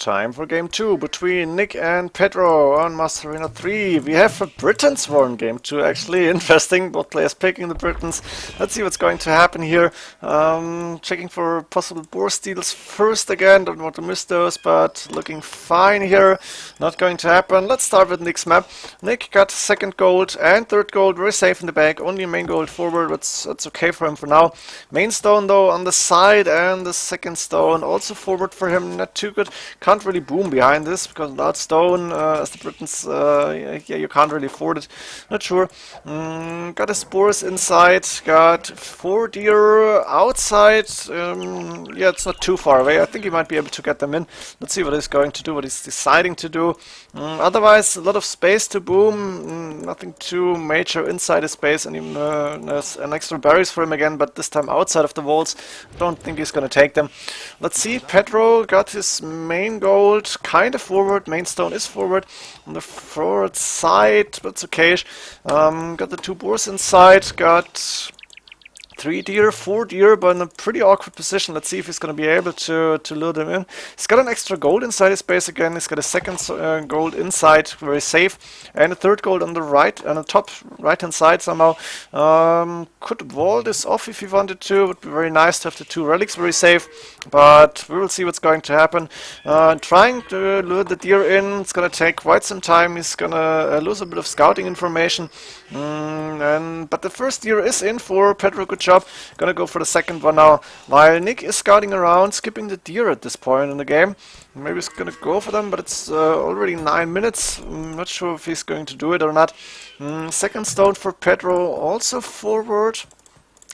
Time for game 2 between Nick and Pedro on MoAre3. We have a Britons war in game 2 actually. Interesting, both players picking the Britons. Let's see what's going to happen here. Checking for possible boar steals first again. Don't want to miss those, but looking fine here. Not going to happen. Let's start with Nick's map. Nick got second gold and third gold, very safe in the back. Only main gold forward, that's okay for him for now. Main stone though on the side, and the second stone also forward for him. Not too good. Can't really boom behind this because without stone, as the Britons, yeah, you can't really afford it. Not sure. Got his spores inside. Got 4 deer outside. Yeah, it's not too far away. I think he might be able to get them in. Let's see what he's going to do, what he's deciding to do. Otherwise, a lot of space to boom. Nothing too major inside his space, and even there's an extra berries for him again, but this time outside of the walls. Don't think he's going to take them. Let's see. Pedro got his main gold kind of forward. Main stone is forward on the forward side, but it's okay. Got the 2 boars inside. Got 3 deer, 4 deer, but in a pretty awkward position. Let's see if he's going to be able to lure them in. He's got an extra gold inside his base again. He's got a second gold inside, very safe, and a third gold on the right, on the top right-hand side somehow. Could wall this off if he wanted to. Would be very nice to have the 2 relics very safe, but we will see what's going to happen. Trying to lure the deer in. It's going to take quite some time. He's going to lose a bit of scouting information. But the first deer is in for Pedro. Good job. Gonna go for the second one now. While Nick is scouting around, skipping the deer at this point in the game. Maybe he's gonna go for them, but it's already 9 minutes. I'm not sure if he's going to do it or not. Second stone for Pedro, also forward.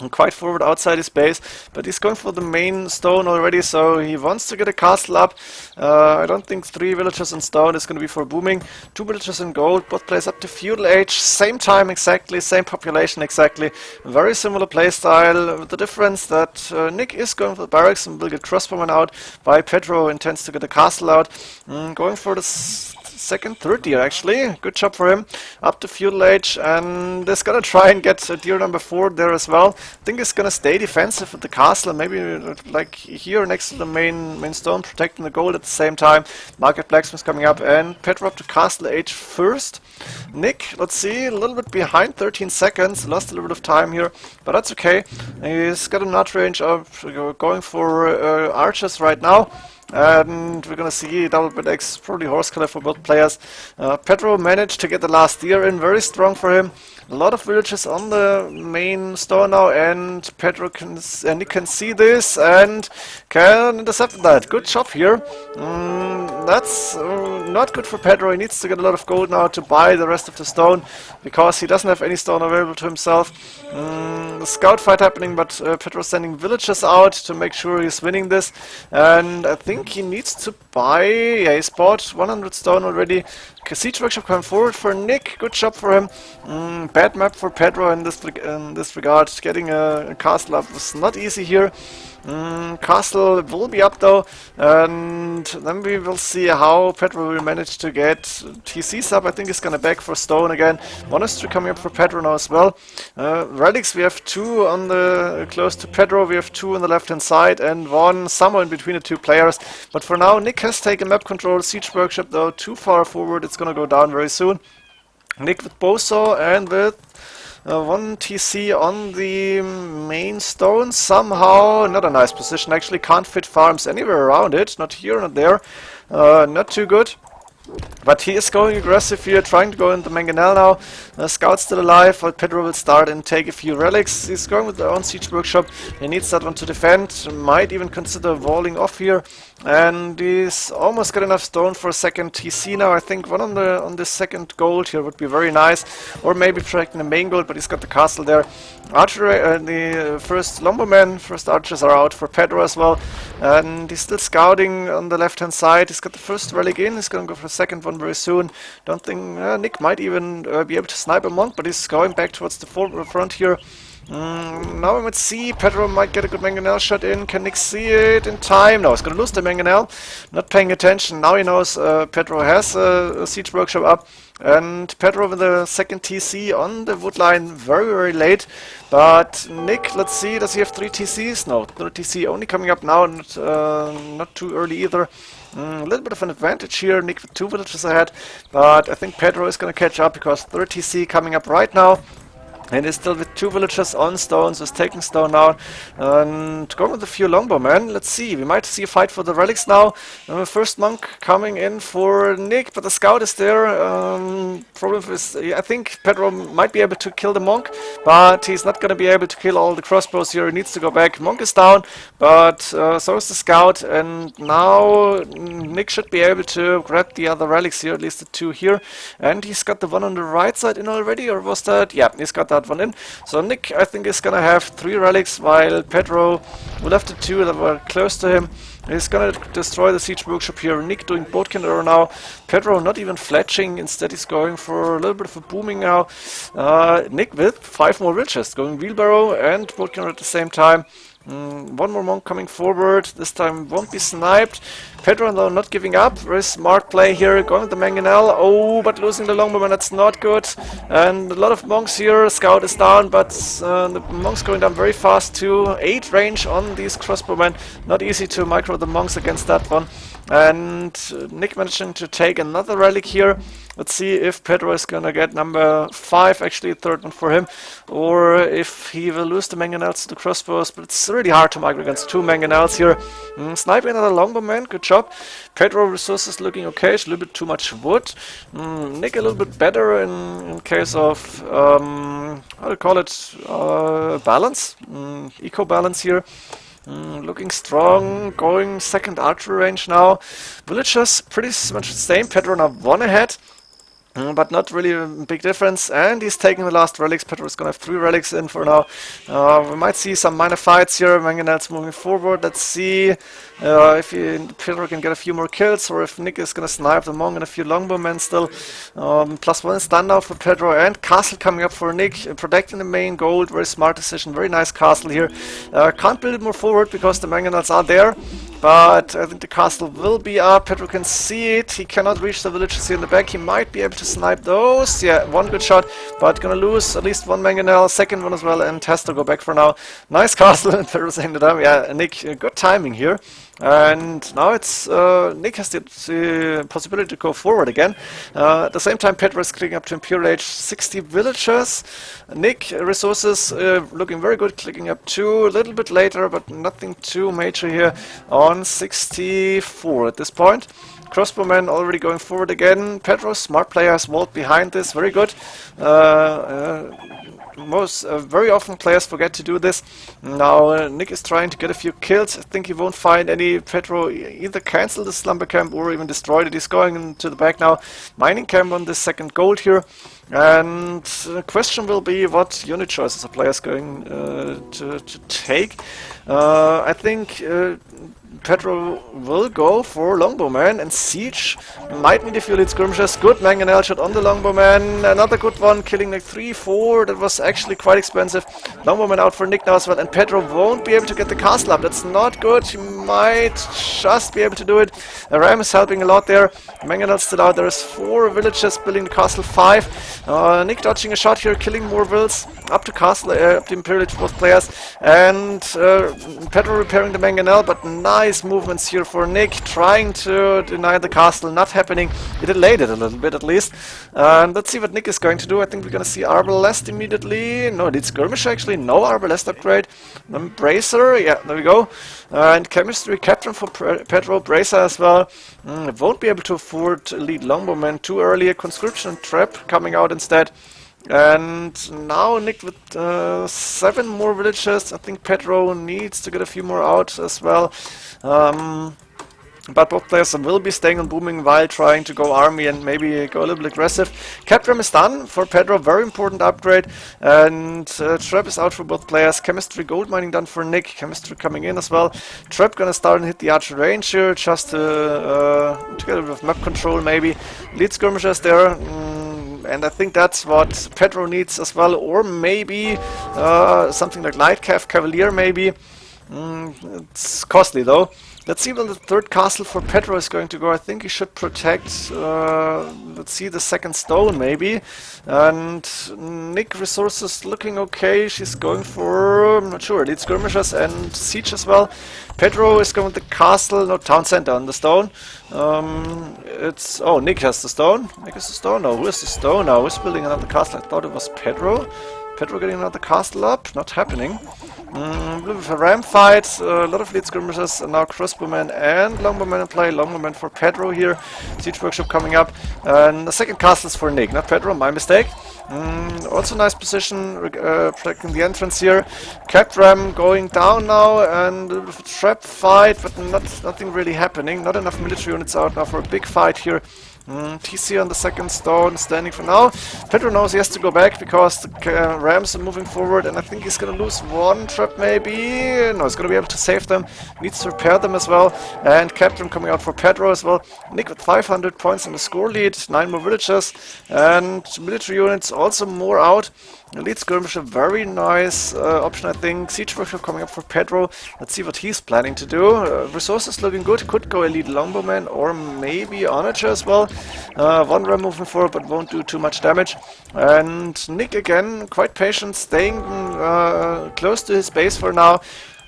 And quite forward outside his base, but he's going for the main stone already, so he wants to get a castle up. I don't think 3 villagers in stone is going to be for booming. 2 villagers in gold, both plays up to feudal age, same time exactly, same population exactly. Very similar playstyle, with the difference that Nick is going for the barracks and will get crossbowmen out, while Pedro intends to get a castle out. Going for the second, third deer actually. Good job for him. Up to feudal age, and he's gonna try and get deer number 4 there as well. I think he's gonna stay defensive at the castle, and maybe like here next to the main stone, protecting the gold at the same time. Market blacksmith's coming up, and Pedro up to castle age first. Nick, let's see, a little bit behind, 13 seconds. Lost a little bit of time here, but that's okay. He's got a nut range of going for archers right now. And we're gonna see double bit X, probably horse killer for both players. Pedro managed to get the last deer in, very strong for him. A lot of villages on the main store now, and Pedro can see this and can intercept that. Good job here. That's not good for Pedro. He needs to get a lot of gold now to buy the rest of the stone, because he doesn't have any stone available to himself. The scout fight happening, but Pedro's sending villagers out to make sure he's winning this, and I think he needs to buy. Yeah, he's bought 100 stone already. Siege workshop coming forward for Nick. Good job for him. Bad map for Pedro in this regard. Getting a castle up was not easy here. Castle will be up though, and then we will see how Pedro will manage to get TCs up. I think he's gonna back for stone again. Monastery coming up for Pedro now as well. Relics, we have 2 on the close to Pedro. We have 2 on the left hand side and 1 somewhere in between the 2 players. But for now, Nick has taken map control. Siege workshop though too far forward. It's gonna go down very soon. Nick with bowsaw and with 1 TC on the main stone. Somehow, not a nice position. Actually, can't fit farms anywhere around it. Not here, not there. Not too good. But he is going aggressive here, trying to go into Mangonel now. Scout's still alive, but Pedro will start and take a few relics. He's going with their own siege workshop. He needs that one to defend. Might even consider walling off here. And he's almost got enough stone for a second TC now. I think 1 on the second gold here would be very nice. Or maybe protecting the main gold, but he's got the castle there. Archery, the first lumbermen, first archers are out for Pedro as well. And he's still scouting on the left hand side. He's got the first relic in. He's going to go for the second one very soon. Don't think Nick might even be able to snipe a monk, but he's going back towards the front here. Now we might see Pedro might get a good mangonel shot in. Can Nick see it in time? No, he's going to lose the mangonel. Not paying attention. Now he knows Pedro has a siege workshop up. And Pedro with the second TC on the wood line very, very late. But Nick, let's see, does he have 3 TCs? No, 3 TC only coming up now, not too early either. A little bit of an advantage here, Nick with 2 villages ahead, but I think Pedro is going to catch up because 30C coming up right now. And he's still with 2 villagers on stone, so he's taking stone out. And going with a few longbowmen. Let's see, we might see a fight for the relics now. First monk coming in for Nick, but the scout is there. Problem is, I think Pedro might be able to kill the monk, but he's not going to be able to kill all the crossbows here. He needs to go back. Monk is down, but so is the scout. And now Nick should be able to grab the other relics here, at least the 2 here. And he's got the one on the right side in already, or was that? Yeah, he's got that one in. So Nick, I think, is gonna have 3 relics, while Pedro will have the 2 that were close to him. He's gonna destroy the siege workshop here. Nick doing boatkin arrow now. Pedro not even fletching, instead he's going for a little bit of a booming now. Nick with 5 more villages, going wheelbarrow and boatkin arrow at the same time. One more monk coming forward, this time won't be sniped. Pedro though not giving up, very smart play here, going with the mangonel. Oh, but losing the longbowman, that's not good. And a lot of monks here, scout is down, but the monks going down very fast too. 8 range on these crossbowmen, not easy to micro the monks against that one. And Nick managing to take another relic here. Let's see if Pedro is gonna get number 5, actually a 3rd one for him, or if he will lose the mangonels to the crossbows, but it's really hard to micro against 2 mangonels here. Sniping another longbowman, good job. Pedro resources looking okay, it's a little bit too much wood. Nick a little bit better in case of, how do you call it, balance, eco balance here. Looking strong, going 2nd archery range now. Villagers pretty much the same. Pedro now 1 ahead, but not really a big difference. And he's taking the last relics. Pedro is going to have 3 relics in for now. We might see some minor fights here. Mangonels moving forward. Let's see if Pedro can get a few more kills, or if Nick is going to snipe the monk and a few longbowmen still. +1 is done now for Pedro, and castle coming up for Nick, protecting the main gold. Very smart decision, very nice castle here. Can't build it more forward because the mangonels are there, but I think the castle will be up. Pedro can see it, he cannot reach the villages here in the back. He might be able to snipe those. Yeah, 1 good shot, but gonna lose at least 1 mangonel, 2nd one as well, and has to go back for now. Nice castle, and Pedro's ended up. Yeah, Nick, good timing here. And now it's Nick has the possibility to go forward again. At the same time, Pedro is clicking up to Imperial Age 60 villagers. Nick resources looking very good, clicking up 2 a little bit later, but nothing too major here on 64 at this point. Crossbowman already going forward again. Pedro, smart player, has walled behind this, very good. Very often players forget to do this. Now Nick is trying to get a few kills. I think he won't find any. Pedro either cancel the slumber camp or even destroyed it. He's going into the back now. Mining camp on the 2nd gold here. And the question will be what unit choices the player is going to take. I think Pedro will go for Longbowman and Siege. Might need a few lead skirmishes. Good mangonel shot on the Longbowman. Another good one, killing like 3, 4. That was actually quite expensive. Longbowman out for Nick now as well. And Pedro won't be able to get the castle up. That's not good. He might just be able to do it. Ram is helping a lot there. Mangonel still out. There's 4 villages building the castle, 5. Nick dodging a shot here, killing more vills. Up to castle, up to Imperial both players. And Pedro repairing the mangonel, but nice movements here for Nick, trying to deny the castle, not happening. He delayed it a little bit at least. And let's see what Nick is going to do. I think we're going to see Arbalest immediately. No, it skirmish actually. No Arbalest upgrade. Bracer, yeah, there we go. And chemistry captain for Pedro, Bracer as well. Won't be able to afford to lead Longbowman too early. A conscription trap coming out instead. And now Nick with 7 more villages. I think Pedro needs to get a few more out as well. But both players will be staying on booming while trying to go army and maybe go a little bit aggressive. Capram is done for Pedro, very important upgrade. And Trap is out for both players. Chemistry gold mining done for Nick. Chemistry coming in as well. Trap gonna start and hit the archer range here just to get a bit of map control maybe. Lead skirmishers there. And I think that's what Pedro needs as well, or maybe something like Light Cav Cavalier maybe. It's costly though. Let's see where the third castle for Pedro is going to go. I think he should protect, let's see, the second stone maybe. And Nick resources looking okay. She's going for, I'm not sure, elite skirmishers and siege as well. Pedro is going with the castle, no, town center on the stone. Oh, Nick has the stone. Nick has the stone? No, who has the stone now? Who's building another castle? I thought it was Pedro. Pedro getting another castle up? Not happening. A bit of a ram fight, a lot of lead skirmishers, and now crossbowmen and longbowmen in play. Longbowmen for Pedro here. Siege workshop coming up. And the second castle is for Nick, not Pedro, my mistake. Also nice position, protecting the entrance here. Capped ram going down now, and a bit of a trap fight, but nothing really happening. Not enough military units out now for a big fight here. TC on the second stone, standing for now. Pedro knows he has to go back because the rams are moving forward, and I think he's gonna lose one trap maybe. No, he's gonna be able to save them. Needs to repair them as well. And Captain coming out for Pedro as well. Nick with 500 points in the score lead, 9 more villagers, and military units also more out. Elite skirmisher, very nice option, I think. Siege workshop coming up for Pedro. Let's see what he's planning to do. Resources looking good. Could go elite longbowman or maybe onager as well. One ram moving forward, but won't do too much damage. And Nick again, quite patient, staying close to his base for now.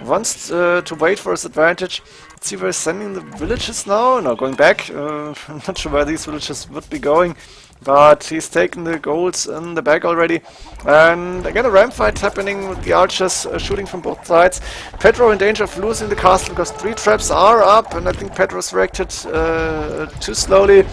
Wants to wait for his advantage. Let's see where he's sending the villages now. No, going back. I'm not sure where these villages would be going. But he's taken the golds in the bag already. And again a ram fight happening with the archers shooting from both sides. Pedro in danger of losing the castle because 3 traps are up, and I think Pedro's reacted too slowly.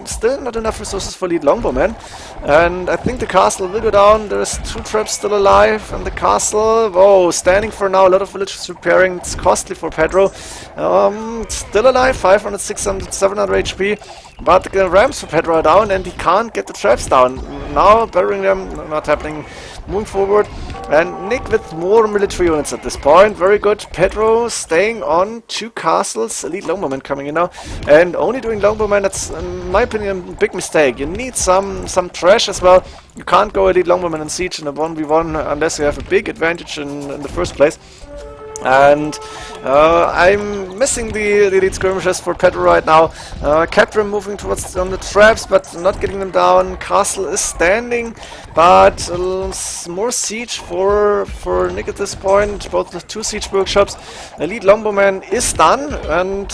Still not enough resources for lead longbowmen, and I think the castle will go down. There's 2 traps still alive, and the castle, whoa, standing for now. A lot of villagers repairing. It's costly for Pedro. Still alive, 500, 600, 700 HP, but the rams for Pedro are down, and he can't get the traps down. Now burying them, not happening. Moving forward, and Nick with more military units at this point. Very good. Pedro staying on 2 castles. Elite longbowmen coming in now, and only doing longbowmen. That's, in my opinion, a big mistake. You need some trash as well. You can't go elite longbowmen in siege in a 1v1 unless you have a big advantage in the first place. And I'm missing the elite skirmishers for Pedro right now. Captain moving towards the traps, but not getting them down. Castle is standing, but more siege for Nick at this point. Both the 2 siege workshops. Elite longbowman is done, and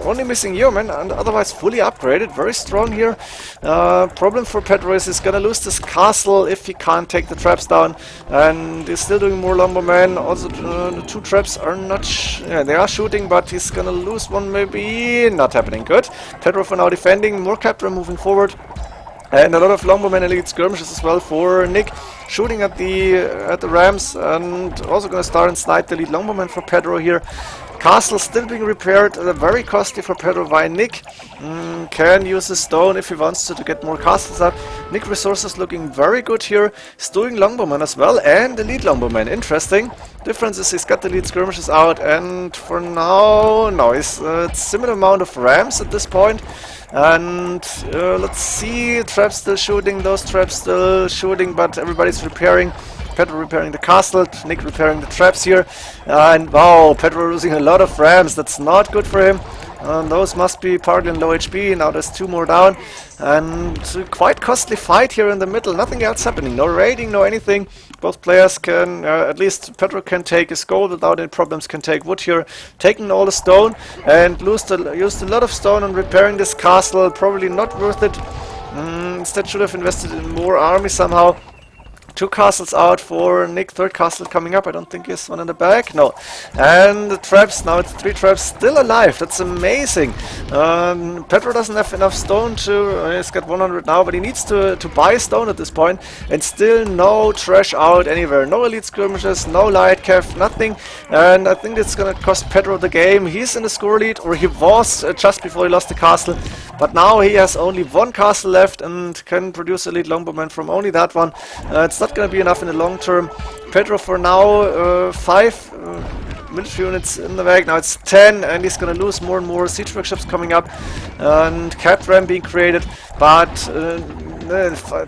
only missing yeoman, and otherwise fully upgraded. Very strong here. Problem for Pedro is he's gonna lose this castle if he can't take the traps down, and he's still doing more longbowmen. Also the 2 traps are not, they are shooting, but he's gonna lose one maybe. Not happening. Good. Pedro for now defending. More captain moving forward. And a lot of longbowmen elite skirmishes as well for Nick, shooting at the rams, and also gonna start and snipe the lead longbowman for Pedro here. Castle still being repaired, very costly for Pedro. Why Nick can use the stone if he wants to get more castles up. Nick resources looking very good here. He's doing longbowman as well, and the lead longbowman. Interesting. Difference is he's got the lead skirmishes out, and for now, no, it's similar amount of rams at this point. And let's see, traps still shooting, those traps still shooting, but everybody's repairing. Pedro repairing the castle, Nick repairing the traps here, and wow, Pedro losing a lot of rams. That's not good for him. Those must be partly in low HP. Now there's 2 more down, and quite costly fight here in the middle. Nothing else happening, no raiding, no anything. Both players can, at least Pedro can take his gold without any problems, can take wood here, taking all the stone, and used a lot of stone on repairing this castle. Probably not worth it. Instead should have invested in more army somehow. 2 castles out for Nick, 3rd castle coming up. I don't think there's one in the back. No. And the traps, now it's 3 traps still alive. That's amazing. Pedro doesn't have enough stone to, he's got 100 now, but he needs to buy stone at this point. And still no trash out anywhere. No elite skirmishes, no light cav, nothing. And I think it's gonna cost Pedro the game. He's in the score lead, or he was just before he lost the castle. But now he has only 1 castle left and can produce elite longbowman from only that one. It's not going to be enough in the long term. Pedro for now 5 military units in the bag. Now it's 10, and he's going to lose more and more siege workshops coming up, and cap ram being created. But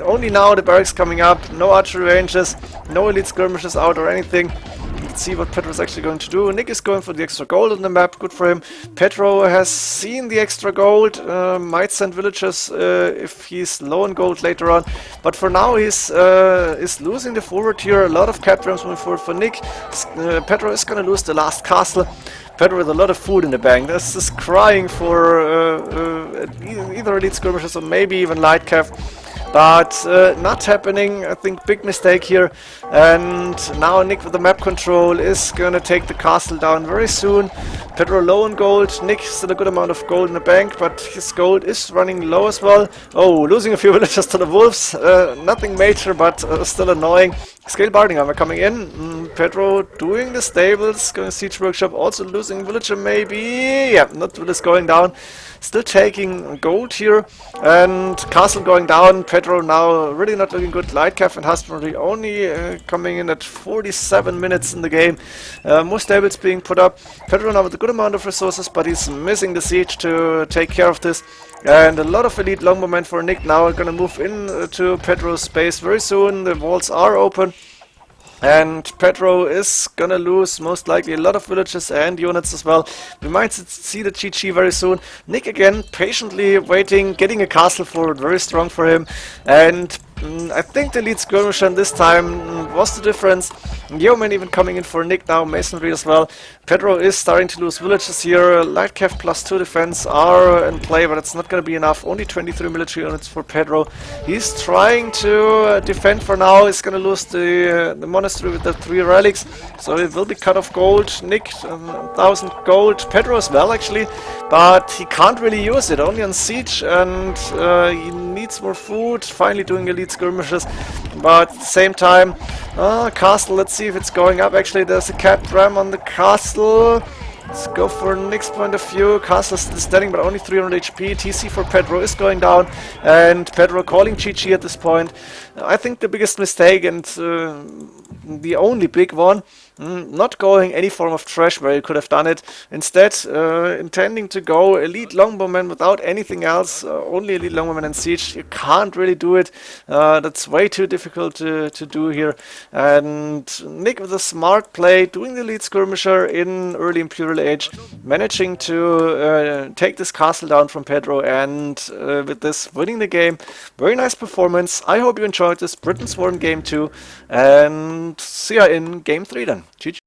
only now the barracks coming up. No archery ranges, no elite skirmishes out or anything. Let's see what Pedro is actually going to do. Nick is going for the extra gold on the map. Good for him. Pedro has seen the extra gold. Might send villagers if he's low on gold later on. But for now, he's losing the forward here. A lot of cap rams moving forward for Nick. Pedro is going to lose the last castle. Pedro with a lot of food in the bank. This is crying for either elite skirmishers or maybe even light cap. But not happening. I think big mistake here. And now Nick with the map control is gonna take the castle down very soon. Pedro low on gold. Nick still a good amount of gold in the bank, but his gold is running low as well. Oh, losing a few villagers to the wolves. Nothing major, but still annoying. Scale barding armor coming in. Pedro doing the stables. Going to siege workshop. Also losing villager maybe. Yeah, not this going down. Still taking gold here. And castle going down. Pedro now really not looking good. Light cap and husbandry only coming in at 47 minutes in the game. More stables being put up. Pedro now with a good amount of resources, but he's missing the siege to take care of this. And a lot of elite longbowmen for Nick now are going to move in to Pedro's space very soon. The walls are open. And Pedro is gonna lose most likely a lot of villages and units as well. We might see the GG very soon. Nick again patiently waiting, getting a castle forward, very strong for him. And I think the lead skirmisher this time was the difference. Yeoman even coming in for Nick now, masonry as well. Pedro is starting to lose villages here. Light cav +2 defense are in play, but it's not going to be enough. Only 23 military units for Pedro. He's trying to defend for now. He's going to lose the monastery with the 3 relics, so it will be cut off gold. Nick 1,000 gold. Pedro as well actually, but he can't really use it. Only on siege, and he needs more food. Finally doing elite skirmishes, but at the same time, castle. Let's see if it's going up. Actually, there's a cap ram on the castle. Let's go for Nick's point of view. Castle still standing, but only 300 HP. TC for Pedro is going down, and Pedro calling GG at this point. I think the biggest mistake, and the only big one, not going any form of trash where you could have done it. Instead, intending to go elite longbowman without anything else, only elite longbowman and siege. You can't really do it. That's way too difficult to do here. And Nick with a smart play, doing the elite skirmisher in early Imperial Age, managing to take this castle down from Pedro, and with this winning the game. Very nice performance. I hope you enjoyed this Britons War in Game 2, and see ya in Game 3 then. GG.